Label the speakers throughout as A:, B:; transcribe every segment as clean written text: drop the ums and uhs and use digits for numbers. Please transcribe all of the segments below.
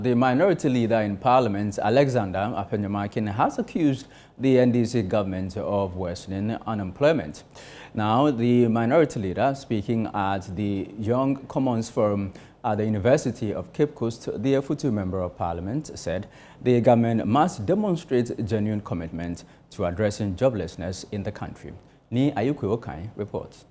A: The minority leader in Parliament, Alexander Afenyo-Markin, has accused the NDC government of worsening unemployment. Now, the minority leader, speaking at the Young Commons Forum at the University of Cape Coast, the Afutu Member of Parliament, said the government must demonstrate genuine commitment to addressing joblessness in the country. Ni Ayukwe Okai reports.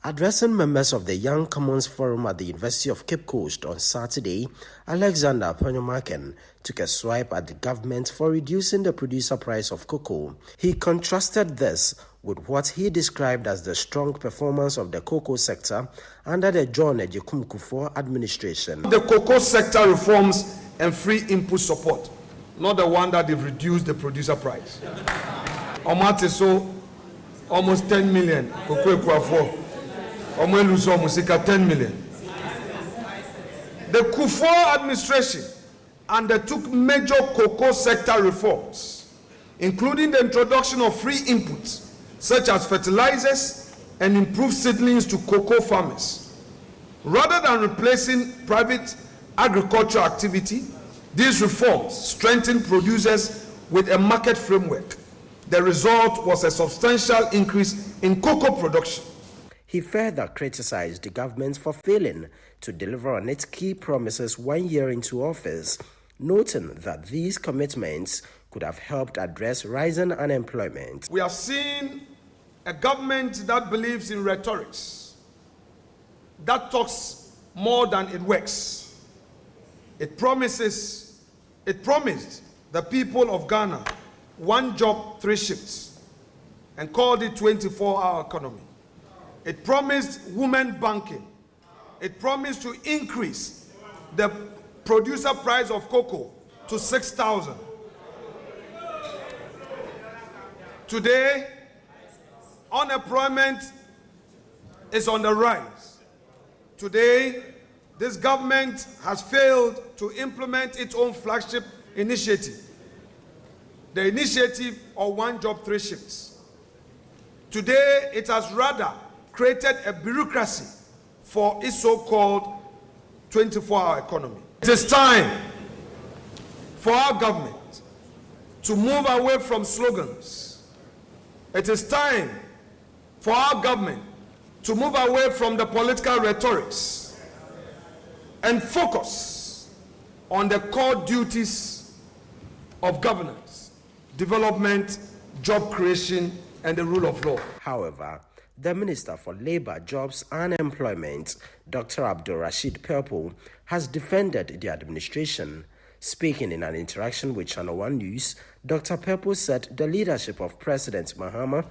B: Addressing members of the Young Commons Forum at the University of Cape Coast on Saturday, Alexander Afenyo-Markin took a swipe at the government for reducing the producer price of cocoa. He contrasted this with what he described as the strong performance of the cocoa sector under the John Ejekun Kufuor administration.
C: The cocoa sector reforms and free input support, not the one that they've reduced the producer price. Omate almost 10 million cocoa Kufuor. 10 million. The Kufuor administration undertook major cocoa sector reforms, including the introduction of free inputs such as fertilizers and improved seedlings to cocoa farmers. Rather than replacing private agricultural activity, these reforms strengthened producers with a market framework. The result was a substantial increase in cocoa production.
B: He further criticized the government for failing to deliver on its key promises 1 year into office, noting that these commitments could have helped address rising unemployment.
C: We have seen a government that believes in rhetorics, that talks more than it works. It promised the people of Ghana 1 job, 3 shifts, and called it 24-hour economy. It promised women banking. It promised to increase the producer price of cocoa to 6,000. Today, unemployment is on the rise. Today, this government has failed to implement its own flagship initiative, the initiative of 1 job, 3 shifts. Today, it has rather created a bureaucracy for its so-called 24-hour economy. It is time for our government to move away from slogans. It is time for our government to move away from the political rhetorics and focus on the core duties of governance, development, job creation, and the rule of law.
B: However, the Minister for Labour, Jobs and Employment, Dr. Abdul Rashid Purple, has defended the administration. Speaking in an interaction with ChannelOne News, Dr. Purple said the leadership of President Mahama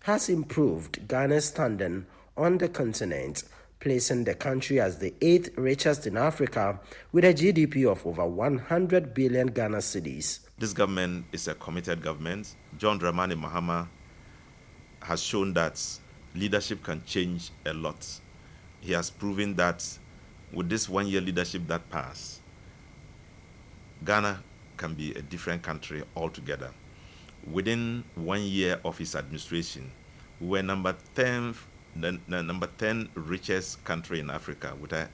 B: has improved Ghana's standing on the continent, placing the country as the 8th richest in Africa with a GDP of over 100 billion Ghana cedis.
D: This government is a committed government. John Dramani Mahama has shown that leadership can change a lot. He has proven that with this 1 year leadership that passed, Ghana can be a different country altogether. Within 1 year of his administration, we were number 10 richest country in Africa with a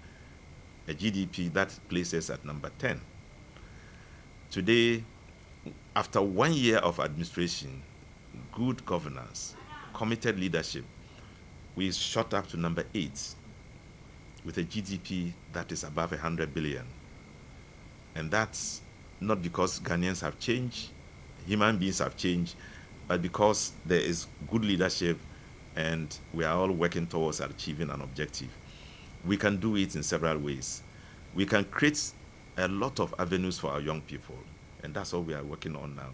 D: GDP that places at number 10. Today, after 1 year of administration, good governance, committed leadership, we shot up to number 8 with a GDP that is above 100 billion. And that's not because Ghanaians have changed, human beings have changed, but because there is good leadership and we are all working towards achieving an objective. We can do it in several ways. We can create a lot of avenues for our young people, and that's what we are working on now.